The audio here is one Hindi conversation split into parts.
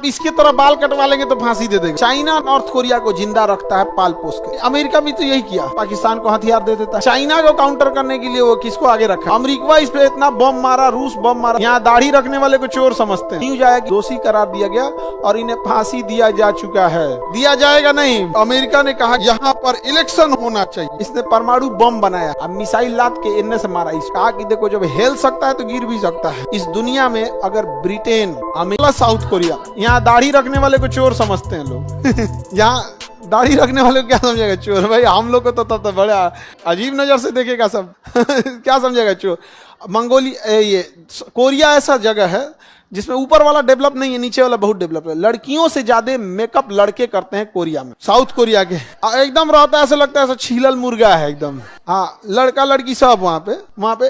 इसकी तरह बाल कटवा लेंगे तो फांसी दे देगा। चाइना नॉर्थ कोरिया को जिंदा रखता है पाल पोस के। अमेरिका भी तो यही किया, पाकिस्तान को हथियार दे देता है। चाइना को काउंटर करने के लिए वो किसको आगे रखा? अमेरिका इस पे इतना बम मारा, रूस बम मारा। यहाँ दाढ़ी रखने वाले को चोर समझते हैं। न्यूज आया कि दोषी करार दिया गया और इन्हें फांसी दिया जा चुका है। दिया जाएगा नहीं, अमेरिका ने कहा यहाँ पर इलेक्शन होना चाहिए। इसने परमाणु बम बनाया, अब मिसाइल लाद के इनने से मारा। इस कहा कि देखो जब हिल सकता है तो गिर भी सकता है। इस दुनिया में अगर ब्रिटेन, अमेरिका, साउथ कोरिया, यहाँ दाढ़ी रखने वाले को चोर समझते हैं लोग। यहाँ दाढ़ी रखने वाले को क्या समझेगा चोर? भाई हम लोग को तो बड़ा अजीब नजर से देखेगा सब। क्या समझेगा चोर? ये कोरिया ऐसा जगह है जिसमें ऊपर वाला डेवलप नहीं है, नीचे वाला बहुत डेवलप है। लड़कियों से ज्यादा मेकअप लड़के करते हैं कोरिया में, साउथ कोरिया के। एकदम रहता है, ऐसा लगता है ऐसा छीलल मुर्गा है एकदम। हाँ, लड़का लड़की सब वहाँ पे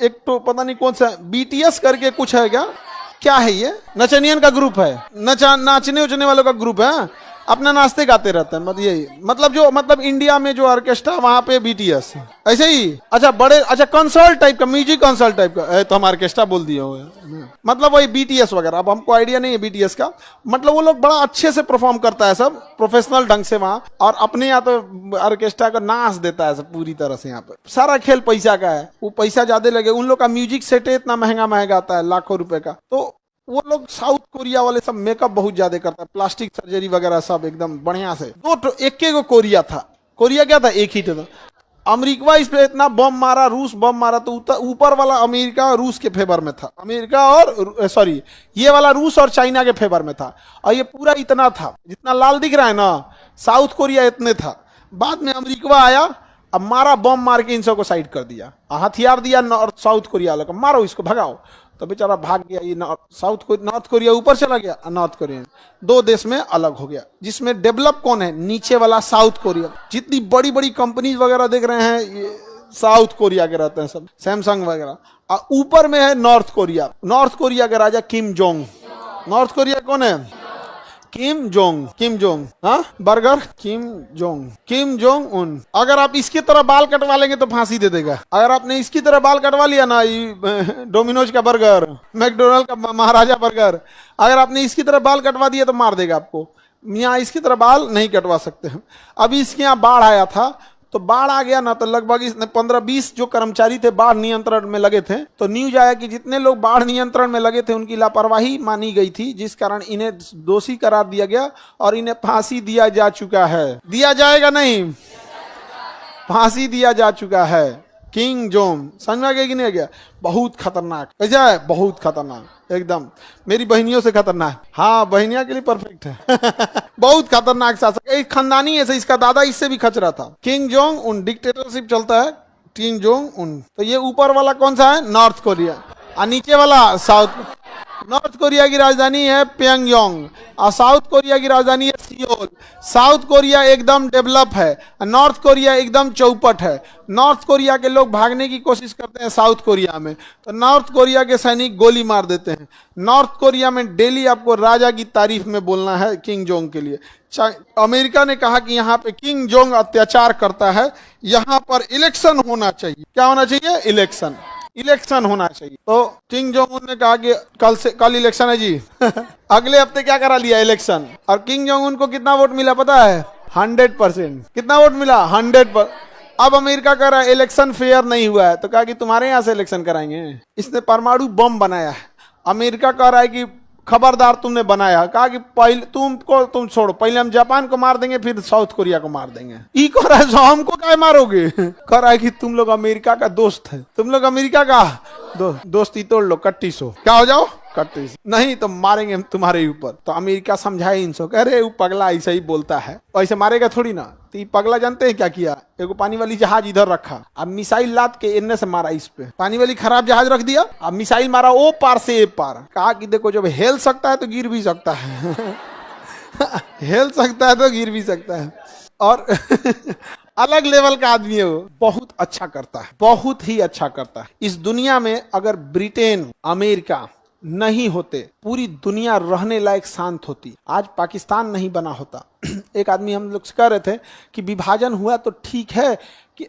एक तो पता नहीं कौन सा BTS करके कुछ है क्या है ये? नचनियन का ग्रुप है, नाचने उचने वालों का ग्रुप है। अपना नाचते गाते रहते हैं। मतलब इंडिया में जो ऑर्केस्ट्रा वहाँ पे BTS ऐसे ही। अच्छा कंसर्ट टाइप का, म्यूजिक कंसर्ट टाइप का। तो हम ऑर्केस्ट्रा बोल दिए हुए, मतलब वही BTS वगैरह। अब हमको आइडिया नहीं है BTS का। मतलब वो लोग बड़ा अच्छे से परफॉर्म करता है सब, प्रोफेशनल ढंग से वहाँ। और अपने यहाँ तो ऑर्केस्ट्रा का नाच देता है सब पूरी तरह से। यहाँ पे सारा खेल पैसा का है। वो पैसा ज्यादा लगे, उन लोग का म्यूजिक सेट इतना महंगा आता है, लाखों रुपए का। तो वो लोग साउथ कोरिया वाले सब मेकअप बहुत ज्यादा करता है, प्लास्टिक सर्जरी वगैरह सब एकदम बढ़िया से। एक को कोरिया था। कोरिया क्या था? एक ही था। अमेरिका इस पे इतना बम मारा, रूस बम मारा, तो ऊपर वाला अमेरिका रूस के फेवर में था। ये वाला रूस और चाइना के फेवर में था। और ये पूरा इतना था जितना लाल दिख रहा है ना, साउथ कोरिया इतने था। बाद में अमेरिका आया, अब मारा बम मार के इन सबको साइड कर दिया, हथियार दिया नॉर्थ साउथ कोरिया वाला को, मारो इसको भगाओ। तो बेचारा भाग गया। ये नॉर्थ कोरिया ऊपर चला गया, नॉर्थ कोरिया दो देश में अलग हो गया। जिसमें डेवलप कौन है? नीचे वाला साउथ कोरिया। जितनी बड़ी बड़ी कंपनीज वगैरह देख रहे हैं ये साउथ कोरिया के रहते हैं सब, सैमसंग वगैरह। और ऊपर में है नॉर्थ कोरिया। नॉर्थ कोरिया के राजा किम जोंग। नॉर्थ कोरिया कौन है? Kim Jong. हाँ, बर्गर किम जोंग उन। अगर आप इसकी तरह बाल कटवा लेंगे तो फांसी दे देगा। अगर आपने इसकी तरह बाल कटवा लिया ना, डोमिनोज का बर्गर, मैकडोनल्ड का महाराजा बर्गर, अगर आपने इसकी तरह बाल कटवा दिया तो मार देगा आपको। यहाँ इसकी तरह बाल नहीं कटवा सकते हम। अभी इसके यहाँ बाढ़ आया था, तो बाढ़ आ गया ना, तो लगभग इसने 15-20 जो कर्मचारी थे बाढ़ नियंत्रण में लगे थे। तो न्यूज आया कि जितने लोग बाढ़ नियंत्रण में लगे थे उनकी लापरवाही मानी गई थी, जिस कारण इन्हें दोषी करार दिया गया और इन्हें फांसी दिया जा चुका है। दिया जाएगा नहीं, फांसी दिया जा चुका है। किम जोंग, समझ में आ गया कि नहीं आ गया? बहुत खतरनाक। कैसा है? बहुत खतरनाक एकदम। मेरी बहनियों से खतरनाक। हाँ, बहनिया के लिए परफेक्ट है। बहुत खतरनाक शासक। एक खानदानी है, इसका दादा इससे भी खचरा था। किम जोंग उन डिक्टेटरशिप चलता है। Kim Jong Un. तो ये ऊपर वाला कौन सा है? North Korea. और नीचे वाला साउथ। नॉर्थ कोरिया की राजधानी है प्योंगयांग और साउथ कोरिया की राजधानी है सियोल। साउथ कोरिया एकदम डेवलप है, नॉर्थ कोरिया एकदम चौपट है। नॉर्थ कोरिया के लोग भागने की कोशिश करते हैं साउथ कोरिया में, तो नॉर्थ कोरिया के सैनिक गोली मार देते हैं। नॉर्थ कोरिया में डेली आपको राजा की तारीफ में बोलना है किम जोंग के लिए। अमेरिका ने कहा कि यहाँ पे किम जोंग अत्याचार करता है, यहाँ पर इलेक्शन होना चाहिए। क्या होना चाहिए? इलेक्शन होना चाहिए। तो किम जोंग उन ने कहा कि कल इलेक्शन है जी। अगले हफ्ते क्या करा लिया? इलेक्शन। और किम जोंग उन को कितना वोट मिला पता है? 100%। कितना वोट मिला? 100%। अब अमेरिका कह रहा है इलेक्शन फेयर नहीं हुआ है, तो कहा कि तुम्हारे यहाँ से इलेक्शन कराएंगे। इसने परमाणु बम बनाया है। अमेरिका कह रहा है कि खबरदार, तुमने बनाया। कहा कि पहले तुम छोड़ो, पहले हम जापान को मार देंगे, फिर साउथ कोरिया को मार देंगे। ई कह रहा है हमको क्या मारोगे? कह रहा है कि तुम लोग अमेरिका का दोस्त है, तुम लोग अमेरिका का दोस्ती तोड़ लो, कट्टी सो क्या हो जाओ, कट्टी नहीं तो मारेंगे हम तुम्हारे ऊपर। तो अमेरिका समझाए इनसे, कह रहे वो पगला ऐसा ही बोलता है, ऐसे मारेगा थोड़ी ना। तो ये पगला जानते हैं क्या किया? एगो पानी वाली जहाज इधर रखा, अब मिसाइल लाद के इनने से मारा इस पे। पानी वाली खराब जहाज रख दिया, अब मिसाइल मारा ओ पार से ए पार। कहा कि देखो जब हिल सकता है तो गिर भी सकता है। हिल सकता है तो गिर भी सकता है। और अलग लेवल का आदमी है वो, बहुत अच्छा करता है, बहुत ही अच्छा करता है। इस दुनिया में अगर ब्रिटेन, अमेरिका नहीं होते, पूरी दुनिया रहने लायक शांत होती। आज पाकिस्तान नहीं बना होता। एक आदमी हम लोग से कह रहे थे कि विभाजन हुआ तो ठीक है, कि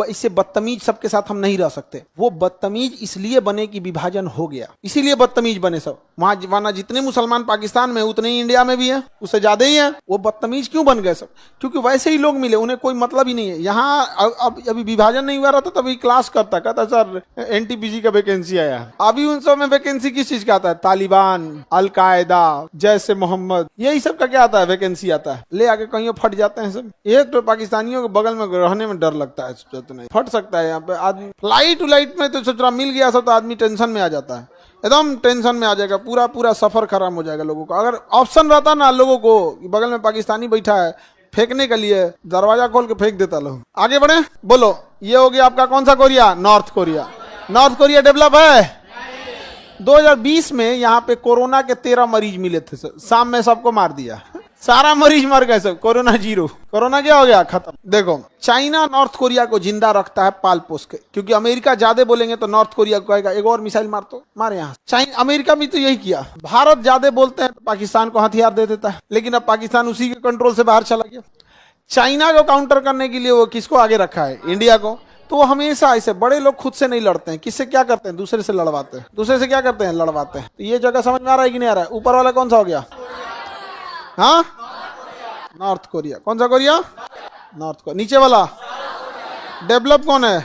इससे बदतमीज सबके साथ हम नहीं रह सकते। वो बदतमीज इसलिए बने कि विभाजन हो गया, इसीलिए बदतमीज बने सब। वहां जितने मुसलमान पाकिस्तान में उतने ही इंडिया में भी हैं, उससे ज्यादा ही हैं। वो बदतमीज क्यों बन गए सब? क्योंकि वैसे ही लोग मिले, उन्हें कोई मतलब ही नहीं है। यहाँ अभी विभाजन नहीं हुआ रहता तभी क्लास करता, कहता सर एनटीपीसी का वैकेंसी आया। अभी उन सब में वैकेंसी किस चीज का आता है? तालिबान, अलकायदा, जैसे मोहम्मद, यही सब का क्या आता है? वैकेंसी आता है। ले आके कहीं फट जाते हैं सब। एक तो पाकिस्तानियों के बगल में रहने में डर लगता है, तो नहीं फट सकता है यहाँ पे आदमी। फ्लाइट में तो सोच रहा मिल गया सब तो आदमी टेंशन में आ जाता है, एकदम टेंशन में आ जाएगा, पूरा सफर खराब हो जाएगा लोगों का। अगर ऑप्शन रहता ना लोगों को, बगल में पाकिस्तानी बैठा है फेंकने के लिए, दरवाजा खोल के फेंक देता लोग। आगे बढ़े, बोलो। ये हो गया आपका कौन सा Korea? North Korea. North Korea develop है? 2020 में यहाँ पे कोरोना के 13 मरीज मिले थे सर, शाम में सबको मार दिया, सारा मरीज मर गए सब, कोरोना जीरो। कोरोना क्या हो गया? खत्म। देखो, चाइना नॉर्थ कोरिया को जिंदा रखता है पाल पोस के, क्योंकि अमेरिका ज्यादा बोलेंगे तो नॉर्थ कोरिया को कहेगा एक और मिसाइल मार, तो मारे यहाँ। चाइना अमेरिका भी तो यही किया। भारत ज्यादा बोलते हैं तो पाकिस्तान को हथियार दे देता है, लेकिन अब पाकिस्तान उसी के कंट्रोल से बाहर चला गया। चाइना को काउंटर करने के लिए वो किसको आगे रखा है? इंडिया को। तो वो हमेशा ऐसे बड़े लोग खुद से नहीं लड़ते हैं, किससे क्या करते हैं? दूसरे से लड़वाते हैं। दूसरे से क्या करते हैं? लड़वाते हैं। तो ये जगह समझ में आ रहा है कि नहीं आ रहा है? ऊपर वाला कौन सा हो गया? हाँ, नॉर्थ कोरिया। कौन सा कोरिया? North Korea. नीचे वाला डेवलप कौन है?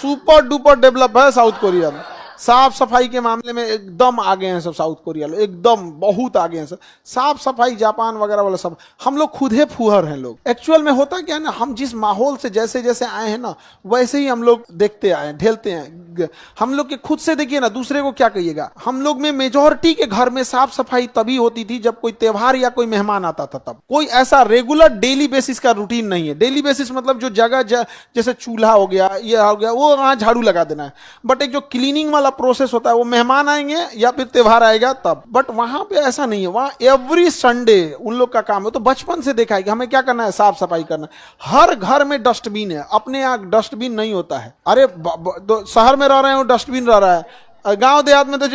सुपर डुपर डेवलप है साउथ कोरिया में। साफ सफाई के मामले में एकदम आगे हैं सब साउथ कोरिया लोग, एकदम बहुत आगे हैं सब। साफ सफाई जापान वगैरह वाला सब। हम लोग खुद ही फूहर हैं लोग। एक्चुअल में होता क्या है ना, हम जिस माहौल से जैसे जैसे आए हैं ना, वैसे ही हम लोग देखते आए, ढेलते हैं। हम लोग के खुद से देखिए ना, दूसरे को क्या कहिएगा। हम लोग में मेजोरिटी के घर में साफ सफाई तभी होती थी जब कोई त्योहार या कोई मेहमान आता था, तब। कोई ऐसा रेगुलर डेली बेसिस का रूटीन नहीं है। डेली बेसिस मतलब जो जगह जैसे चूल्हा हो गया, ये हो गया, वो वहां झाड़ू लगा देना है। बट एक जो क्लीनिंग वाला प्रोसेस होता है वो मेहमान आएंगे या फिर त्योहार आएगा तब। बट वहां पे ऐसा नहीं है, वहां एवरी संडे उन लोग का काम है। तो बचपन से देखा है कि हमें क्या करना है? साफ सफाई करना है। हर घर में डस्टबिन है। अपने यहाँ डस्टबिन नहीं होता है। अरे शहर में रह रहे हो डस्टबिन रह रहा है, गांव देहात में तो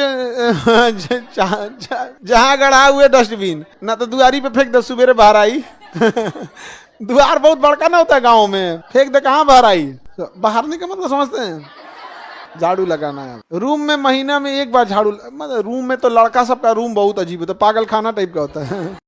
जहां गढ़ा हुए डस्टबिन ना, तो दुआरी पे फेंक दे, सुबेरे बाहर आई। द्वार बहुत बड़का ना होता है गाँव में, फेंक दे, कहाँ बाहर आई? बाहर नहीं का मतलब समझते हैं? झाड़ू लगाना है। रूम में महीना में एक बार झाड़ू, मतलब रूम में तो लड़का सबका रूम बहुत अजीब होता है, पागल खाना टाइप का होता है।